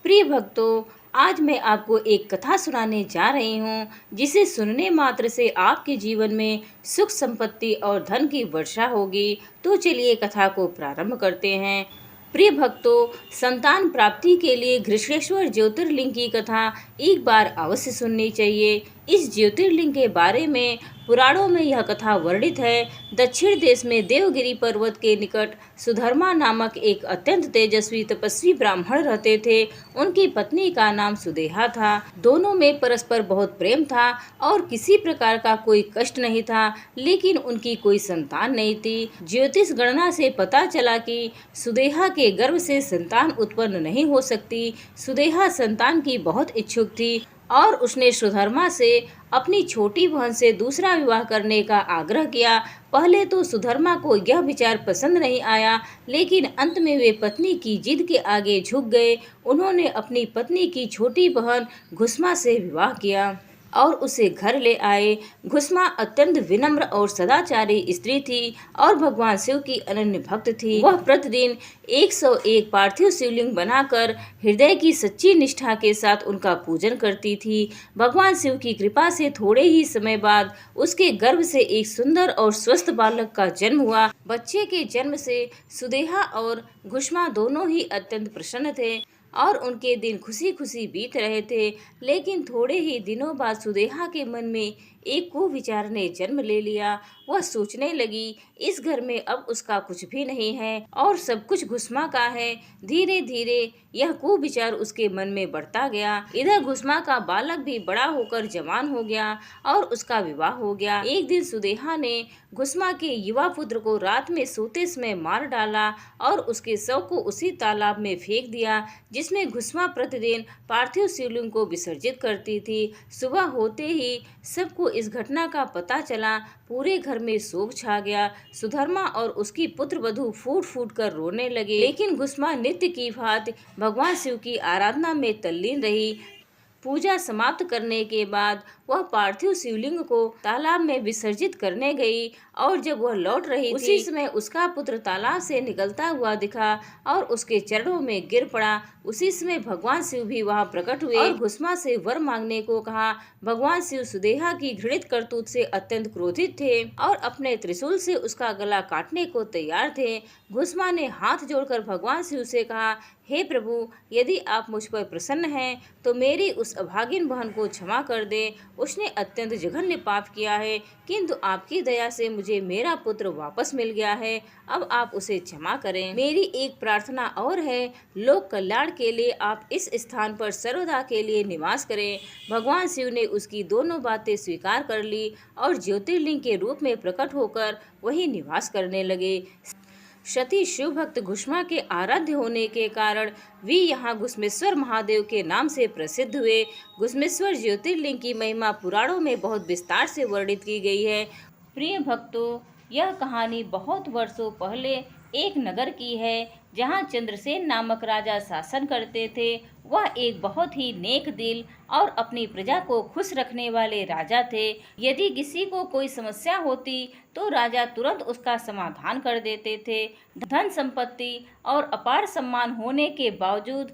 प्रिय भक्तों, आज मैं आपको एक कथा सुनाने जा रही हूँ, जिसे सुनने मात्र से आपके जीवन में सुख संपत्ति और धन की वर्षा होगी। तो चलिए कथा को प्रारंभ करते हैं। प्रिय भक्तों, संतान प्राप्ति के लिए घृष्णेश्वर ज्योतिर्लिंग की कथा एक बार अवश्य सुननी चाहिए। इस ज्योतिर्लिंग के बारे में पुराणों में यह कथा वर्णित है। दक्षिण देश में देवगिरी पर्वत के निकट सुधर्मा नामक एक अत्यंत तेजस्वी तपस्वी ब्राह्मण रहते थे। उनकी पत्नी का नाम सुदेहा था। दोनों में परस्पर बहुत प्रेम था और किसी प्रकार का कोई कष्ट नहीं था, लेकिन उनकी कोई संतान नहीं थी। ज्योतिष गणना से पता चला कि सुदेहा के गर्भ से संतान उत्पन्न नहीं हो सकती। सुदेहा संतान की बहुत इच्छुक थी और उसने सुधर्मा से अपनी छोटी बहन से दूसरा विवाह करने का आग्रह किया। पहले तो सुधर्मा को यह विचार पसंद नहीं आया, लेकिन अंत में वे पत्नी की जिद के आगे झुक गए। उन्होंने अपनी पत्नी की छोटी बहन घुस्मा से विवाह किया और उसे घर ले आए। घुस्मा अत्यंत विनम्र और सदाचारी स्त्री थी और भगवान शिव की अनन्य भक्त थी। वह प्रतिदिन 101 पार्थिव शिवलिंग बनाकर हृदय की सच्ची निष्ठा के साथ उनका पूजन करती थी। भगवान शिव की कृपा से थोड़े ही समय बाद उसके गर्भ से एक सुंदर और स्वस्थ बालक का जन्म हुआ। बच्चे के जन्म से सुदेहा और घुस्मा दोनों ही अत्यंत प्रसन्न थे और उनके दिन खुशी खुशी बीत रहे थे। लेकिन थोड़े ही दिनों बाद सुदेहा के मन में एक कुविचार ने जन्म ले लिया। वह सोचने लगी, इस घर में अब उसका कुछ भी नहीं है और सब कुछ घुस्मा का है। धीरे धीरे यह कुविचार उसके मन में बढ़ता गया। इधर घुस्मा का बालक भी बड़ा होकर जवान हो गया और उसका विवाह हो गया। एक दिन सुदेहा ने घुस्मा के युवा पुत्र को रात में सोते समय मार डाला और उसके शव को उसी तालाब में फेंक दिया जिसमें घुस्मा प्रतिदिन पार्थिव शिवलिंग को विसर्जित करती थी। सुबह होते ही सबको इस घटना का पता चला। पूरे घर में शोक छा गया। सुधर्मा और उसकी पुत्र वधू फूट फूट कर रोने लगे, लेकिन घुस्मा नित्य की भांति भगवान शिव की आराधना में तल्लीन रही। पूजा समाप्त करने के बाद वह पार्थिव शिवलिंग को तालाब में विसर्जित करने गई और जब वह लौट रही थी, उसी समय उसका पुत्र तालाब से निकलता हुआ दिखा और उसके चरणों में गिर पड़ा। उसी समय भगवान शिव भी वहां प्रकट हुए और घुस्मा से वर मांगने को कहा। भगवान शिव सुदेहा की घृणित करतूत से अत्यंत क्रोधित थे और अपने त्रिशूल से उसका गला काटने को तैयार थे। घुस्मा ने हाथ जोड़कर भगवान शिव से कहा, हे प्रभु, यदि आप मुझ पर प्रसन्न हैं तो मेरी उस अभागिन बहन को क्षमा कर दे। उसने अत्यंत जघन्य पाप किया है, किंतु आपकी दया से मुझे मेरा पुत्र वापस मिल गया है। अब आप उसे क्षमा करें। मेरी एक प्रार्थना और है, लोक कल्याण के लिए आप इस स्थान पर सर्वदा के लिए निवास करें। भगवान शिव ने उसकी दोनों बातें स्वीकार कर ली और ज्योतिर्लिंग के रूप में प्रकट होकर वहीं निवास करने लगे। सती शिव भक्त घुस्मा के आराध्य होने के कारण वे यहाँ घुस्मेश्वर महादेव के नाम से प्रसिद्ध हुए। घुस्मेश्वर ज्योतिर्लिंग की महिमा पुराणों में बहुत विस्तार से वर्णित की गई है। प्रिय भक्तों, यह कहानी बहुत वर्षों पहले एक नगर की है जहाँ चंद्रसेन नामक राजा शासन करते थे। वह एक बहुत ही नेक दिल और अपनी प्रजा को खुश रखने वाले राजा थे। यदि किसी को कोई समस्या होती तो राजा तुरंत उसका समाधान कर देते थे। धन संपत्ति और अपार सम्मान होने के बावजूद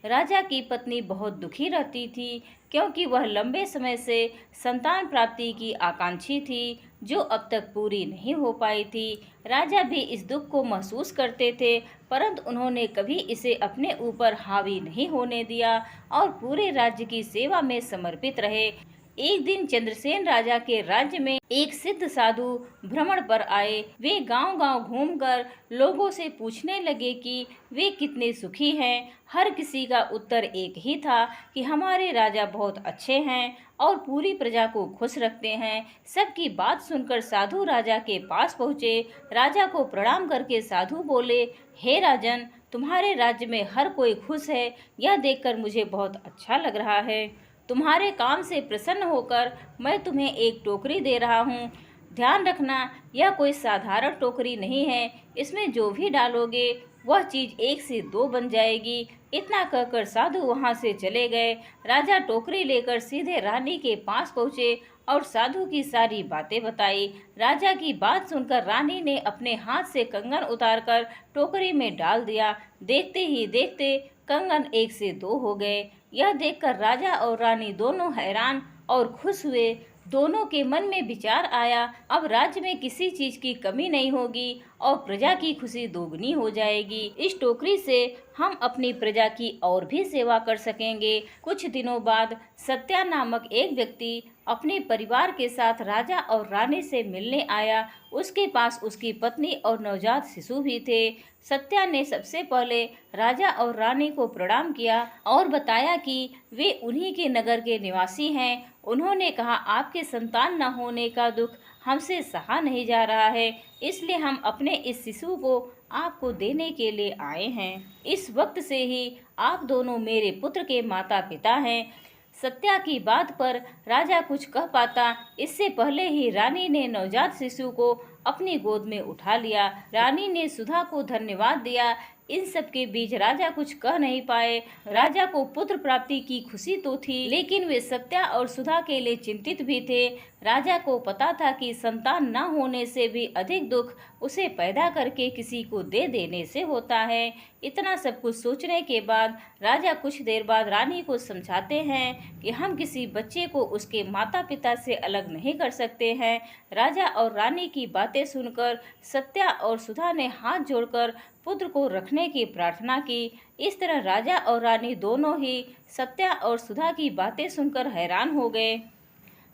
राजा की पत्नी बहुत दुखी रहती थी, क्योंकि वह लंबे समय से संतान प्राप्ति की आकांक्षी थी, जो अब तक पूरी नहीं हो पाई थी। राजा भी इस दुख को महसूस करते थे, परंतु उन्होंने कभी इसे अपने ऊपर हावी नहीं होने दिया और पूरे राज्य की सेवा में समर्पित रहे। एक दिन चंद्रसेन राजा के राज्य में एक सिद्ध साधु भ्रमण पर आए। वे गांव-गांव घूमकर लोगों से पूछने लगे कि वे कितने सुखी हैं। हर किसी का उत्तर एक ही था कि हमारे राजा बहुत अच्छे हैं और पूरी प्रजा को खुश रखते हैं। सबकी बात सुनकर साधु राजा के पास पहुँचे। राजा को प्रणाम करके साधु बोले, हे राजन, तुम्हारे राज्य में हर कोई खुश है, यह देखकर मुझे बहुत अच्छा लग रहा है। तुम्हारे काम से प्रसन्न होकर मैं तुम्हें एक टोकरी दे रहा हूँ। ध्यान रखना, यह कोई साधारण टोकरी नहीं है। इसमें जो भी डालोगे वह चीज़ 1 से 2 बन जाएगी। इतना कहकर साधु वहां से चले गए। राजा टोकरी लेकर सीधे रानी के पास पहुंचे और साधु की सारी बातें बताई। राजा की बात सुनकर रानी ने अपने हाथ से कंगन उतारकर टोकरी में डाल दिया। देखते ही देखते कंगन 1 से 2 हो गए। यह देखकर राजा और रानी दोनों हैरान और खुश हुए। दोनों के मन में विचार आया, अब राज्य में किसी चीज की कमी नहीं होगी और प्रजा की खुशी दोगुनी हो जाएगी। इस टोकरी से हम अपनी प्रजा की और भी सेवा कर सकेंगे। कुछ दिनों बाद सत्या नामक एक व्यक्ति अपने परिवार के साथ राजा और रानी से मिलने आया। उसके पास उसकी पत्नी और नवजात शिशु भी थे। सत्या ने सबसे पहले राजा और रानी को प्रणाम किया और बताया कि वे उन्हीं के नगर के निवासी हैं। उन्होंने कहा, आपके संतान न होने का दुख हमसे सहा नहीं जा रहा है, इसलिए हम अपने इस शिशु को आपको देने के लिए आए हैं। इस वक्त से ही आप दोनों मेरे पुत्र के माता पिता हैं। सत्या की बात पर राजा कुछ कह पाता, इससे पहले ही रानी ने नवजात शिशु को अपनी गोद में उठा लिया। रानी ने सुधा को धन्यवाद दिया। इन सब के बीच राजा कुछ कह नहीं पाए। राजा को पुत्र प्राप्ति की खुशी तो थी, लेकिन वे सत्या और सुधा के लिए चिंतित भी थे। राजा को पता था कि संतान न होने से भी अधिक दुख उसे पैदा करके किसी को दे देने से होता है। इतना सब कुछ सोचने के बाद राजा कुछ देर बाद रानी को समझाते हैं कि हम किसी बच्चे को उसके माता पिता से अलग नहीं कर सकते हैं। राजा और रानी की बातें सुनकर सत्या और सुधा ने हाथ जोड़कर पुत्र को रखने की प्रार्थना की। इस तरह राजा और रानी दोनों ही सत्या और सुधा की बातें सुनकर हैरान हो गए।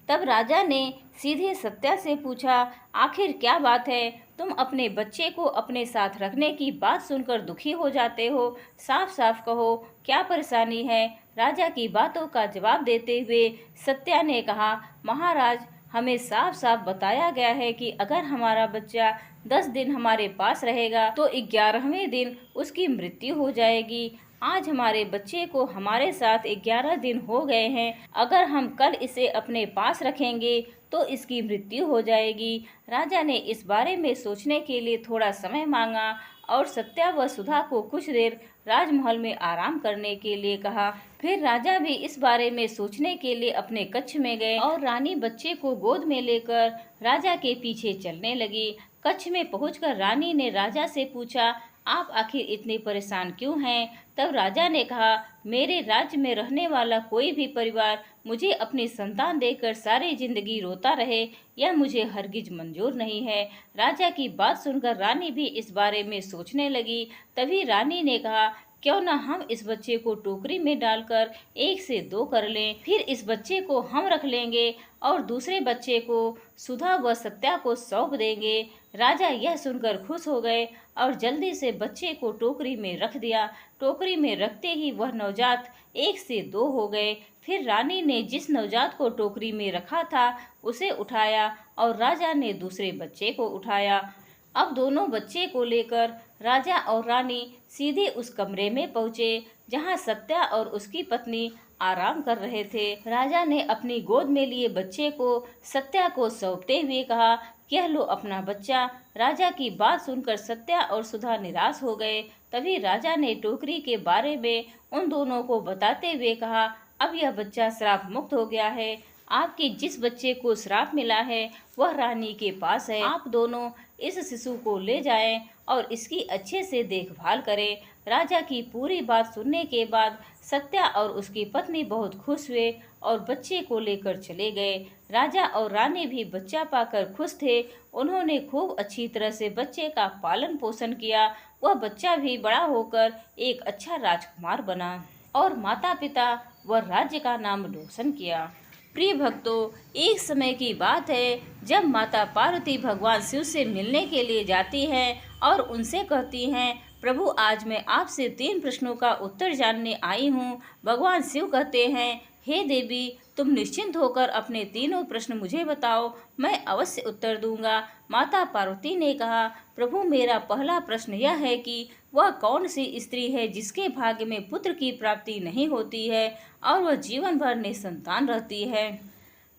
तब राजा ने सीधे सत्या से पूछा, आखिर क्या बात है? तुम अपने बच्चे को अपने साथ रखने की बात सुनकर दुखी हो जाते हो। साफ साफ कहो, क्या परेशानी है? राजा की बातों का जवाब देते हुए सत्या ने कहा, महाराज, हमें साफ साफ बताया गया है कि अगर हमारा बच्चा 10 दिन हमारे पास रहेगा तो 11वें दिन उसकी मृत्यु हो जाएगी। आज हमारे बच्चे को हमारे साथ 11 दिन हो गए हैं। अगर हम कल इसे अपने पास रखेंगे तो इसकी मृत्यु हो जाएगी। राजा ने इस बारे में सोचने के लिए थोड़ा समय मांगा और सत्या व सुधा को कुछ देर राजमहल में आराम करने के लिए कहा। फिर राजा भी इस बारे में सोचने के लिए अपने कक्ष में गए और रानी बच्चे को गोद में लेकर राजा के पीछे चलने लगी। कक्ष में पहुंचकर रानी ने राजा से पूछा, आप आखिर इतने परेशान क्यों हैं? तब राजा ने कहा, मेरे राज्य में रहने वाला कोई भी परिवार मुझे अपनी संतान देकर सारी जिंदगी रोता रहे, यह मुझे हरगिज मंजूर नहीं है। राजा की बात सुनकर रानी भी इस बारे में सोचने लगी। तभी रानी ने कहा, क्यों न हम इस बच्चे को टोकरी में डालकर 1 से 2 कर लें, फिर इस बच्चे को हम रख लेंगे और दूसरे बच्चे को सुधा व सत्या को सौंप देंगे। राजा यह सुनकर खुश हो गए और जल्दी से बच्चे को टोकरी में रख दिया। टोकरी में रखते ही वह नवजात 1 से 2 हो गए। फिर रानी ने जिस नवजात को टोकरी में रखा था उसे उठाया और राजा ने दूसरे बच्चे को उठाया। अब दोनों बच्चे को लेकर राजा और रानी सीधे उस कमरे में पहुंचे जहां सत्या और उसकी पत्नी आराम कर रहे थे। राजा ने अपनी गोद में लिए बच्चे को सत्या को सौंपते हुए कहा, यह लो अपना बच्चा। राजा की बात सुनकर सत्या और सुधा निराश हो गए। तभी राजा ने टोकरी के बारे में उन दोनों को बताते हुए कहा, अब यह बच्चा श्राप मुक्त हो गया है। आपके जिस बच्चे को श्राप मिला है वह रानी के पास है। आप दोनों इस शिशु को ले जाएं और इसकी अच्छे से देखभाल करें। राजा की पूरी बात सुनने के बाद सत्या और उसकी पत्नी बहुत खुश हुए और बच्चे को लेकर चले गए। राजा और रानी भी बच्चा पाकर खुश थे। उन्होंने खूब अच्छी तरह से बच्चे का पालन पोषण किया। वह बच्चा भी बड़ा होकर एक अच्छा राजकुमार बना और माता पिता व राज्य का नाम रोशन किया। प्रिय भक्तों, एक समय की बात है जब माता पार्वती भगवान शिव से मिलने के लिए जाती हैं और उनसे कहती हैं, प्रभु, आज मैं आपसे 3 प्रश्नों का उत्तर जानने आई हूँ। भगवान शिव कहते हैं, हे देवी, तुम निश्चिंत होकर अपने तीनों प्रश्न मुझे बताओ, मैं अवश्य उत्तर दूंगा। माता पार्वती ने कहा, प्रभु, मेरा पहला प्रश्न यह है कि वह कौन सी स्त्री है जिसके भाग्य में पुत्र की प्राप्ति नहीं होती है और वह जीवन भर निसंतान रहती है।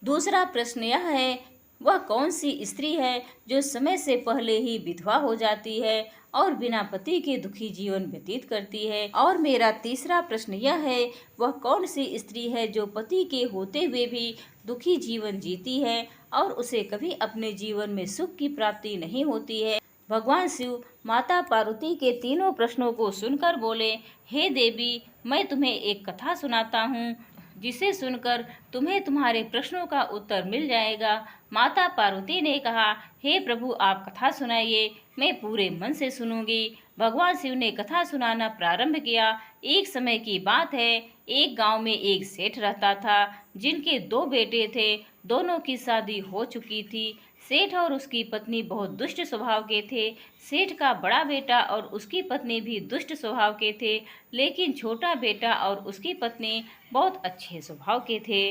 दूसरा प्रश्न यह है वह कौन सी स्त्री है जो समय से पहले ही विधवा हो जाती है और बिना पति के दुखी जीवन व्यतीत करती है। और मेरा तीसरा प्रश्न यह है, वह कौन सी स्त्री है जो पति के होते हुए भी दुखी जीवन जीती है और उसे कभी अपने जीवन में सुख की प्राप्ति नहीं होती है। भगवान शिव माता पार्वती के तीनों प्रश्नों को सुनकर बोले, हे देवी, मैं तुम्हें एक कथा सुनाता हूँ जिसे सुनकर तुम्हें तुम्हारे प्रश्नों का उत्तर मिल जाएगा। माता पार्वती ने कहा, हे प्रभु, आप कथा सुनाइए, मैं पूरे मन से सुनूंगी। भगवान शिव ने कथा सुनाना प्रारंभ किया। एक समय की बात है, एक गांव में एक सेठ रहता था जिनके दो बेटे थे। दोनों की शादी हो चुकी थी। सेठ और उसकी पत्नी बहुत दुष्ट स्वभाव के थे। सेठ का बड़ा बेटा और उसकी पत्नी भी दुष्ट स्वभाव के थे, लेकिन छोटा बेटा और उसकी पत्नी बहुत अच्छे स्वभाव के थे।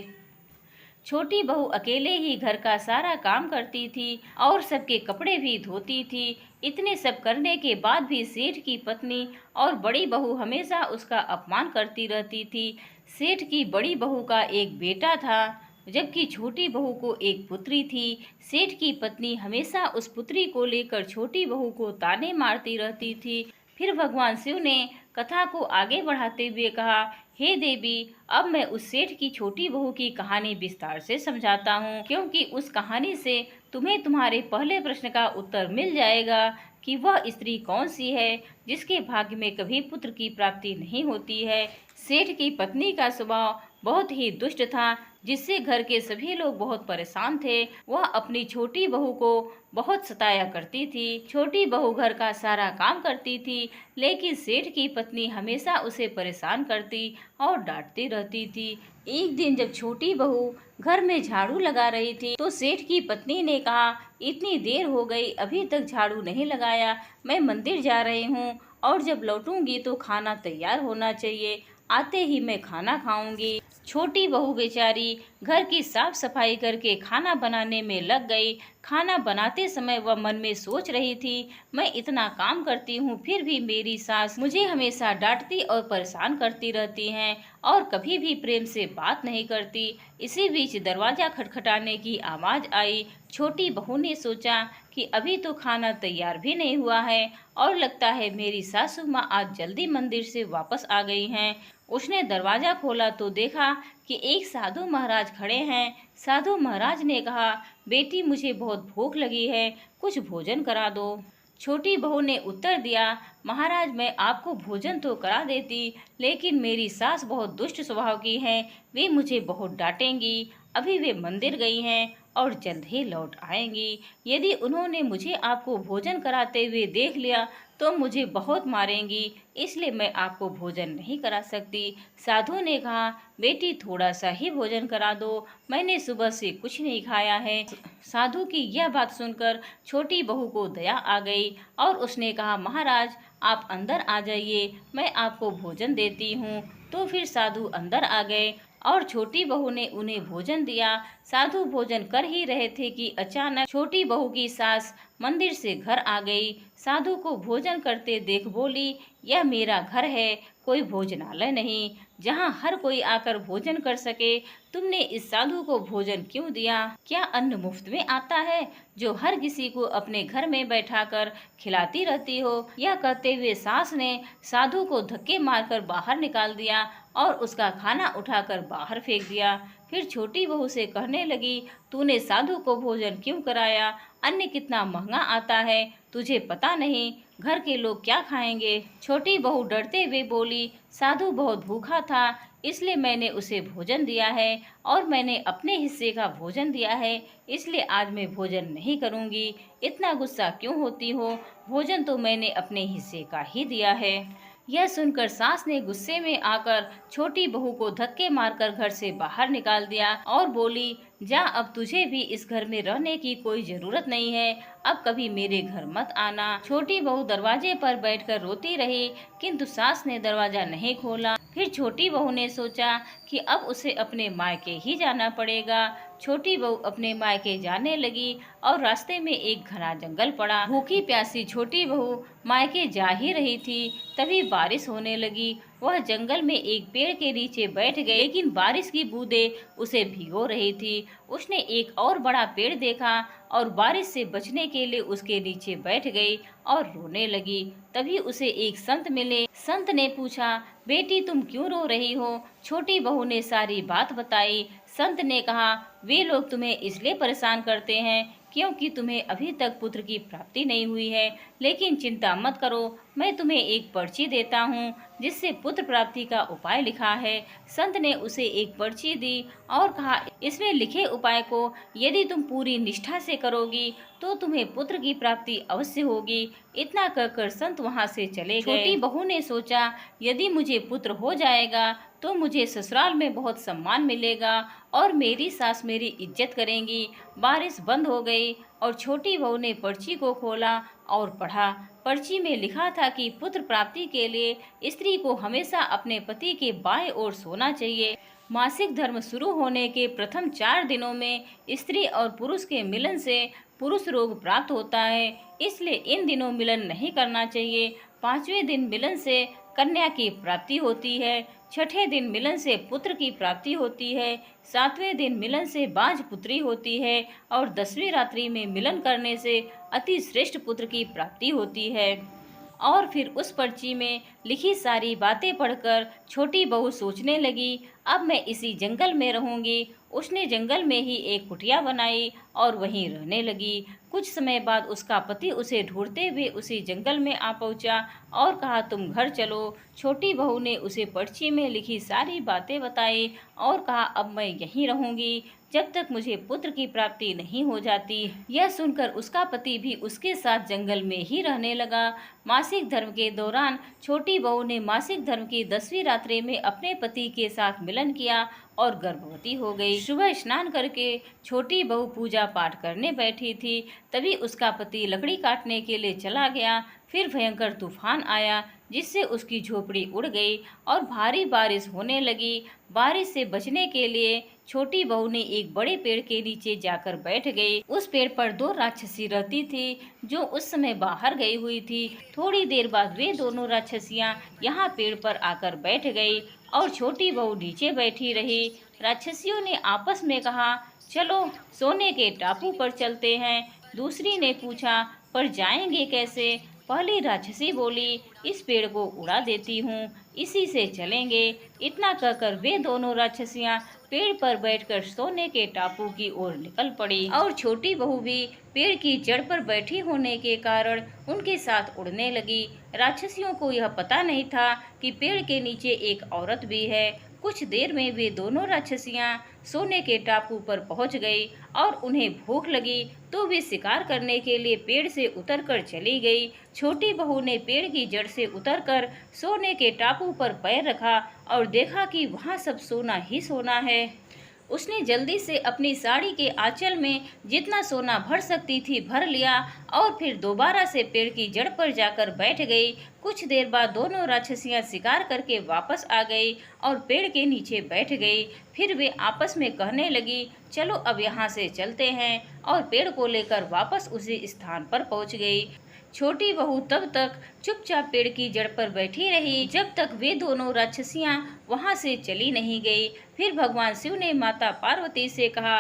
छोटी बहू अकेले ही घर का सारा काम करती थी और सबके कपड़े भी धोती थी। इतने सब करने के बाद भी सेठ की पत्नी और बड़ी बहू हमेशा उसका अपमान करती रहती थी। सेठ की बड़ी बहू का एक बेटा था, जबकि छोटी बहू को एक पुत्री थी। सेठ की पत्नी हमेशा उस पुत्री को लेकर छोटी बहू को ताने मारती रहती थी। फिर भगवान शिव ने कथा को आगे बढ़ाते हुए कहा, हे देवी, अब मैं उस सेठ की छोटी बहू की कहानी विस्तार से समझाता हूँ, क्योंकि उस कहानी से तुम्हें तुम्हारे पहले प्रश्न का उत्तर मिल जाएगा कि वह स्त्री कौन सी है जिसके भाग्य में कभी पुत्र की प्राप्ति नहीं होती है। सेठ की पत्नी का स्वभाव बहुत ही दुष्ट था, जिससे घर के सभी लोग बहुत परेशान थे। वह अपनी छोटी बहू को बहुत सताया करती थी। छोटी बहू घर का सारा काम करती थी, लेकिन सेठ की पत्नी हमेशा उसे परेशान करती और डांटती रहती थी। एक दिन जब छोटी बहू घर में झाड़ू लगा रही थी, तो सेठ की पत्नी ने कहा, इतनी देर हो गई, अभी तक झाड़ू नहीं लगाया। मैं मंदिर जा रही हूँ और जब लौटूंगी तो खाना तैयार होना चाहिए। आते ही मैं खाना खाऊंगी। छोटी बहू बेचारी घर की साफ सफाई करके खाना बनाने में लग गई। खाना बनाते समय वह मन में सोच रही थी, मैं इतना काम करती हूँ, फिर भी मेरी सास मुझे हमेशा डांटती और परेशान करती रहती हैं और कभी भी प्रेम से बात नहीं करती। इसी बीच दरवाजा खटखटाने की आवाज़ आई। छोटी बहू ने सोचा कि अभी तो खाना तैयार भी नहीं हुआ है और लगता है मेरी सासू माँ आज जल्दी मंदिर से वापस आ गई हैं। उसने दरवाज़ा खोला तो देखा कि एक साधु महाराज खड़े हैं। साधु महाराज ने कहा, बेटी, मुझे बहुत भूख लगी है, कुछ भोजन करा दो। छोटी बहू ने उत्तर दिया, महाराज, मैं आपको भोजन तो करा देती, लेकिन मेरी सास बहुत दुष्ट स्वभाव की हैं, वे मुझे बहुत डांटेंगी। अभी वे मंदिर गई हैं और जल्द ही लौट आएंगी। यदि उन्होंने मुझे आपको भोजन कराते हुए देख लिया तो मुझे बहुत मारेंगी, इसलिए मैं आपको भोजन नहीं करा सकती। साधु ने कहा, बेटी, थोड़ा सा ही भोजन करा दो, मैंने सुबह से कुछ नहीं खाया है। साधु की यह बात सुनकर छोटी बहू को दया आ गई और उसने कहा, महाराज, आप अंदर आ जाइए, मैं आपको भोजन देती हूँ। तो फिर साधु अंदर आ गए और छोटी बहू ने उन्हें भोजन दिया। साधु भोजन कर ही रहे थे कि अचानक छोटी बहू की सास मंदिर से घर आ गई। साधु को भोजन करते देख बोली, यह मेरा घर है, कोई भोजनालय नहीं जहाँ हर कोई आकर भोजन कर सके। तुमने इस साधु को भोजन क्यों दिया? क्या अन्न मुफ्त में आता है जो हर किसी को अपने घर में बैठाकर खिलाती रहती हो? यह कहते हुए सास ने साधु को धक्के मारकर बाहर निकाल दिया और उसका खाना उठाकर बाहर फेंक दिया। फिर छोटी बहू से कहने लगी, तूने साधु को भोजन क्यों कराया? अन्न कितना महंगा आता है, तुझे पता नहीं घर के लोग क्या खाएंगे? छोटी बहू डरते हुए बोली, साधु बहुत भूखा था, इसलिए मैंने उसे भोजन दिया है और मैंने अपने हिस्से का भोजन दिया है, इसलिए आज मैं भोजन नहीं करूंगी। इतना गुस्सा क्यों होती हो? भोजन तो मैंने अपने हिस्से का ही दिया है। यह सुनकर सास ने गुस्से में आकर छोटी बहू को धक्के मारकर घर से बाहर निकाल दिया और बोली, जा, अब तुझे भी इस घर में रहने की कोई जरूरत नहीं है, अब कभी मेरे घर मत आना। छोटी बहू दरवाजे पर बैठकर रोती रही, किंतु सास ने दरवाजा नहीं खोला। फिर छोटी बहू ने सोचा कि अब उसे अपने मायके ही जाना पड़ेगा। छोटी बहू अपने मायके जाने लगी और रास्ते में एक घना जंगल पड़ा। भूखी प्यासी छोटी बहू मायके जा ही रही थी, तभी बारिश होने लगी वह जंगल में एक पेड़ के नीचे बैठ गए, लेकिन बारिश की बूंदें उसे भिगो रही थी। उसने एक और बड़ा पेड़ देखा और बारिश से बचने के लिए उसके नीचे बैठ गई और रोने लगी। तभी उसे एक संत मिले। संत ने पूछा, बेटी तुम क्यों रो रही हो? छोटी बहू ने सारी बात बताई। संत ने कहा, वे लोग तुम्हें इसलिए परेशान करते हैं क्योंकि तुम्हें अभी तक पुत्र की प्राप्ति नहीं हुई है। लेकिन चिंता मत करो, मैं तुम्हें एक पर्ची देता हूँ जिससे पुत्र प्राप्ति का उपाय लिखा है। संत ने उसे एक पर्ची दी और कहा, इसमें लिखे उपाय को यदि तुम पूरी निष्ठा से करोगी तो तुम्हें पुत्र की प्राप्ति अवश्य होगी। इतना कहकर संत वहां से चले गए। छोटी बहू ने सोचा, यदि मुझे पुत्र हो जाएगा तो मुझे ससुराल में बहुत सम्मान मिलेगा और मेरी सास मेरी इज्जत करेंगी। बारिश बंद हो गई और छोटी बहू ने पर्ची को खोला और पढ़ा। पर्ची में लिखा था कि पुत्र प्राप्ति के लिए स्त्री को हमेशा अपने पति के बाएं ओर सोना चाहिए। मासिक धर्म शुरू होने के प्रथम 4 दिनों में स्त्री और पुरुष के मिलन से पुरुष रोग प्राप्त होता है, इसलिए इन दिनों मिलन नहीं करना चाहिए। 5वें दिन मिलन से कन्या की प्राप्ति होती है, 6ठे दिन मिलन से पुत्र की प्राप्ति होती है, 7वें दिन मिलन से बाज पुत्री होती है और 10वीं रात्रि में मिलन करने से अति श्रेष्ठ पुत्र की प्राप्ति होती है। और फिर उस पर्ची में लिखी सारी बातें पढ़कर छोटी बहू सोचने लगी, अब मैं इसी जंगल में रहूंगी। उसने जंगल में ही एक कुटिया बनाई और वहीं रहने लगी। कुछ समय बाद उसका पति उसे ढूंढते हुए उसी जंगल में आ पहुंचा और कहा, तुम घर चलो। छोटी बहू ने उसे पर्ची में लिखी सारी बातें बताई और कहा, अब मैं यहीं रहूंगी जब तक मुझे पुत्र की प्राप्ति नहीं हो जाती। यह सुनकर उसका पति भी उसके साथ जंगल में ही रहने लगा। मासिक धर्म के दौरान छोटी बहू ने मासिक धर्म की 10वीं रात्रि में अपने पति के साथ मिलन किया और गर्भवती हो गई। सुबह स्नान करके छोटी बहू पूजा पाठ करने बैठी थी, तभी उसका पति लकड़ी काटने के लिए चला गया। फिर भयंकर तूफान आया जिससे उसकी झोपड़ी उड़ गई और भारी बारिश होने लगी। बारिश से बचने के लिए छोटी बहू ने एक बड़े पेड़ के नीचे जाकर बैठ गई। उस पेड़ पर 2 राक्षसी रहती थी जो उस समय बाहर गई हुई थी। थोड़ी देर बाद वे दोनों राक्षसियां यहाँ पेड़ पर आकर बैठ गई और छोटी बहू नीचे बैठी रही। राक्षसियों ने आपस में कहा, चलो सोने के टापू पर चलते हैं। दूसरी ने पूछा, पर जाएंगे कैसे? पहली राक्षसी बोली, इस पेड़ को उड़ा देती हूँ, इसी से चलेंगे। इतना कहकर वे दोनों राक्षसियाँ पेड़ पर बैठकर सोने के टापू की ओर निकल पड़ी और छोटी बहू भी पेड़ की जड़ पर बैठी होने के कारण उनके साथ उड़ने लगी। राक्षसियों को यह पता नहीं था कि पेड़ के नीचे एक औरत भी है। कुछ देर में वे दोनों राक्षसियां सोने के टापू पर पहुंच गई और उन्हें भूख लगी तो वे शिकार करने के लिए पेड़ से उतरकर चली गई। छोटी बहू ने पेड़ की जड़ से उतरकर सोने के टापू पर पैर रखा और देखा कि वहां सब सोना ही सोना है। उसने जल्दी से अपनी साड़ी के आंचल में जितना सोना भर सकती थी भर लिया और फिर दोबारा से पेड़ की जड़ पर जाकर बैठ गई। कुछ देर बाद दोनों राक्षसियां शिकार करके वापस आ गई और पेड़ के नीचे बैठ गई। फिर वे आपस में कहने लगी, चलो अब यहाँ से चलते हैं, और पेड़ को लेकर वापस उसी स्थान पर पहुँच गई। छोटी बहू तब तक चुपचाप पेड़ की जड़ पर बैठी रही जब तक वे दोनों राक्षसियां वहां से चली नहीं गई। फिर भगवान शिव ने माता पार्वती से कहा।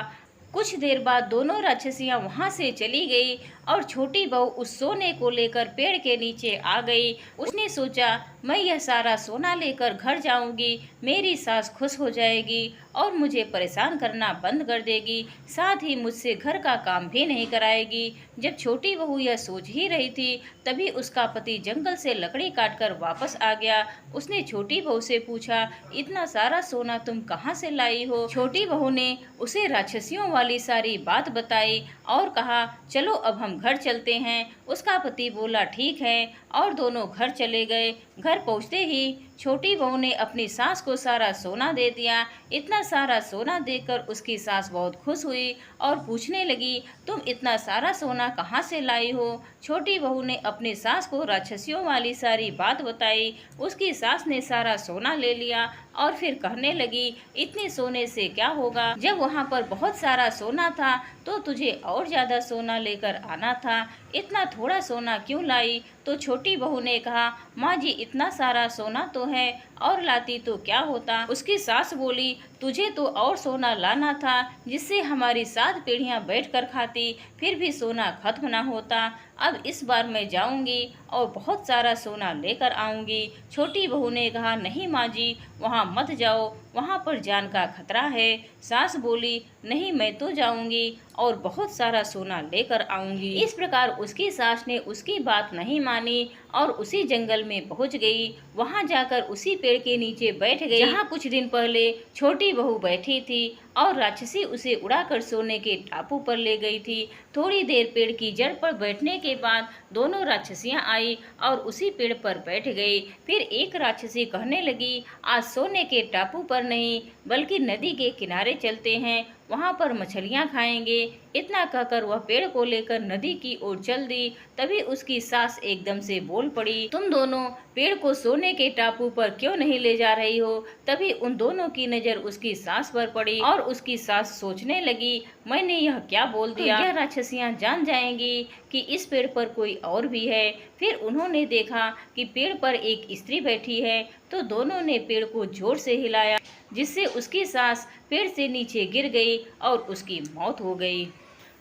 कुछ देर बाद दोनों राक्षसियां वहां से चली गई और छोटी बहू उस सोने को लेकर पेड़ के नीचे आ गई। उसने सोचा, मैं यह सारा सोना लेकर घर जाऊंगी, मेरी सास खुश हो जाएगी और मुझे परेशान करना बंद कर देगी, साथ ही मुझसे घर का काम भी नहीं कराएगी। जब छोटी बहू यह सोच ही रही थी तभी उसका पति जंगल से लकड़ी काटकर वापस आ गया। उसने छोटी बहू से पूछा, इतना सारा सोना तुम कहाँ से लाई हो? छोटी बहू ने उसे राक्षसियों वाली सारी बात बताई और कहा, चलो अब हम घर चलते हैं। उसका पति बोला, ठीक है, और दोनों घर चले गए। घर पहुंचते ही छोटी बहू ने अपनी सास को सारा सोना दे दिया। इतना सारा सोना देखकर उसकी सास बहुत खुश हुई और पूछने लगी, तुम इतना सारा सोना कहाँ से लाई हो? छोटी बहू ने अपनी सास को राक्षसियों वाली सारी बात बताई। उसकी सास ने सारा सोना ले लिया और फिर कहने लगी, इतने सोने से क्या होगा? जब वहाँ पर बहुत सारा सोना था तो तुझे और ज्यादा सोना लेकर आना था, इतना थोड़ा सोना क्यों लाई? तो छोटी बहू ने कहा, माँ जी, इतना सारा सोना तो है और लाती तो क्या होता। उसकी सास बोली, तुझे तो और सोना लाना था जिससे हमारी 7 पीढ़ियां बैठकर खाती, फिर भी सोना खत्म ना होता। अब इस बार मैं जाऊंगी और बहुत सारा सोना लेकर आऊंगी। छोटी बहू ने कहा, नहीं माँ जी, वहाँ मत जाओ, वहाँ पर जान का खतरा है। सास बोली, नहीं मैं तो जाऊंगी और बहुत सारा सोना लेकर आऊंगी। इस प्रकार उसकी सास ने उसकी बात नहीं मानी और उसी जंगल में पहुंच गई। वहां जाकर उसी पेड़ के नीचे बैठ गई जहां कुछ दिन पहले छोटी बहू बैठी थी और राक्षसी उसे उड़ाकर सोने के टापू पर ले गई थी। थोड़ी देर पेड़ की जड़ पर बैठने के बाद दोनों राक्षसियां आई और उसी पेड़ पर बैठ गई। फिर एक राक्षसी कहने लगी, आज सोने के टापू पर नहीं बल्कि नदी के किनारे चलते हैं, वहां पर मछलियां खाएंगे। इतना कहकर वह पेड़ को लेकर नदी की ओर चल दी। तभी उसकी सास एकदम से बोल पड़ी, तुम दोनों पेड़ को सोने के टापू पर क्यों नहीं ले जा रही हो। तभी उन दोनों की नजर उसकी सास पर पड़ी और उसकी सास सोचने लगी, मैंने यह क्या बोल दिया, क्या राक्षसियां जान जाएंगी कि इस पेड़ पर कोई और भी है। फिर उन्होंने देखा कि पेड़ पर एक स्त्री बैठी है, तो दोनों ने पेड़ को जोर से हिलाया जिससे उसकी सास पेड़ से नीचे गिर गई और उसकी मौत हो गई।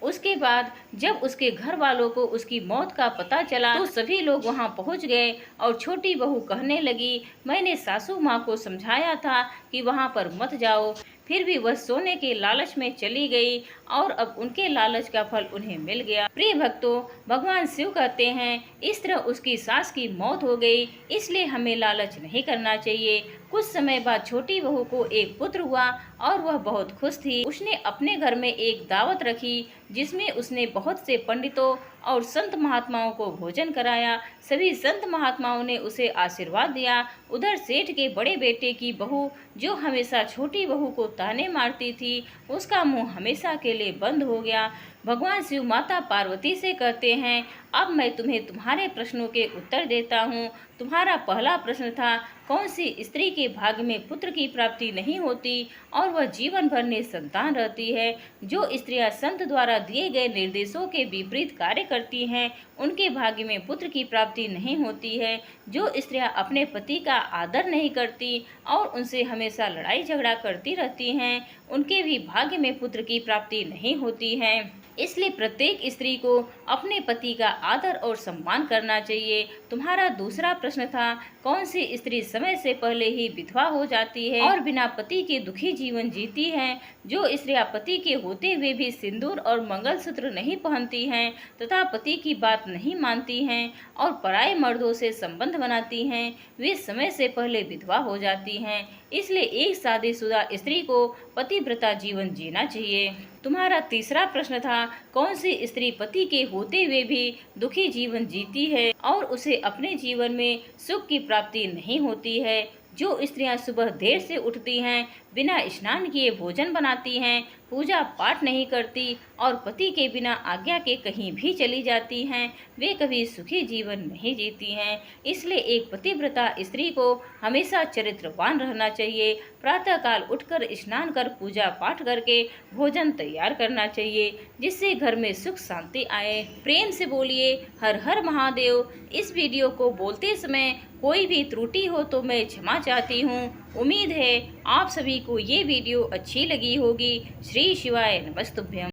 उसके बाद जब उसके घर वालों को उसकी मौत का पता चला तो सभी लोग वहां पहुंच गए और छोटी बहू कहने लगी, मैंने सासू माँ को समझाया था कि वहां पर मत जाओ, फिर भी वह सोने के लालच में चली गई और अब उनके लालच का फल उन्हें मिल गया। प्रिय भक्तों, भगवान शिव कहते हैं, इस तरह उसकी सास की मौत हो गई, इसलिए हमें लालच नहीं करना चाहिए। कुछ समय बाद छोटी बहू को एक पुत्र हुआ और वह बहुत खुश थी। उसने अपने घर में एक दावत रखी जिसमें उसने बहुत से पंडितों और संत महात्माओं को भोजन कराया। सभी संत महात्माओं ने उसे आशीर्वाद दिया। उधर सेठ के बड़े बेटे की बहू, जो हमेशा छोटी बहू को ताने मारती थी, उसका मुंह हमेशा के लिए बंद हो गया। भगवान शिव माता पार्वती से कहते हैं, अब मैं तुम्हें तुम्हारे प्रश्नों के उत्तर देता हूँ। तुम्हारा पहला प्रश्न था, कौन सी स्त्री के भाग्य में पुत्र की प्राप्ति नहीं होती और वह जीवन भर निसंतान रहती है। जो स्त्रियां संत द्वारा दिए गए निर्देशों के विपरीत कार्य करती हैं, उनके भाग्य में पुत्र की प्राप्ति नहीं होती है। जो स्त्रियां अपने पति का आदर नहीं करती और उनसे हमेशा लड़ाई झगड़ा करती रहती हैं, उनके भी भाग्य में पुत्र की प्राप्ति नहीं होती है। इसलिए प्रत्येक स्त्री को अपने पति का आदर और सम्मान करना चाहिए। तुम्हारा दूसरा प्रश्न था, कौन सी स्त्री समय से पहले ही विधवा हो जाती है और बिना पति के दुखी जीवन जीती है। जो स्त्रियां पति के होते हुए भी सिंदूर और मंगलसूत्र नहीं पहनती हैं तथा पति की बात नहीं मानती हैं और पराये मर्दों से संबंध बनाती हैं, वे समय से पहले विधवा हो जाती हैं। इसलिए एक शादीशुदा स्त्री को पतिव्रता जीवन जीना चाहिए। तुम्हारा तीसरा प्रश्न था, कौन सी स्त्री पति के होते हुए भी दुखी जीवन जीती है और उसे अपने जीवन में सुख की प्राप्ति नहीं होती है। जो स्त्रियां सुबह देर से उठती हैं, बिना स्नान किए भोजन बनाती हैं, पूजा पाठ नहीं करती और पति के बिना आज्ञा के कहीं भी चली जाती हैं, वे कभी सुखी जीवन नहीं जीती हैं। इसलिए एक पतिव्रता स्त्री को हमेशा चरित्रवान रहना चाहिए। प्रातःकाल उठकर स्नान कर पूजा पाठ करके भोजन तैयार करना चाहिए, जिससे घर में सुख शांति आए। प्रेम से बोलिए हर हर महादेव। इस वीडियो को बोलते समय कोई भी त्रुटि हो तो मैं क्षमा चाहती हूँ। उम्मीद है आप सभी को ये वीडियो अच्छी लगी होगी। श्री शिवाय नमस्तुभ्यम।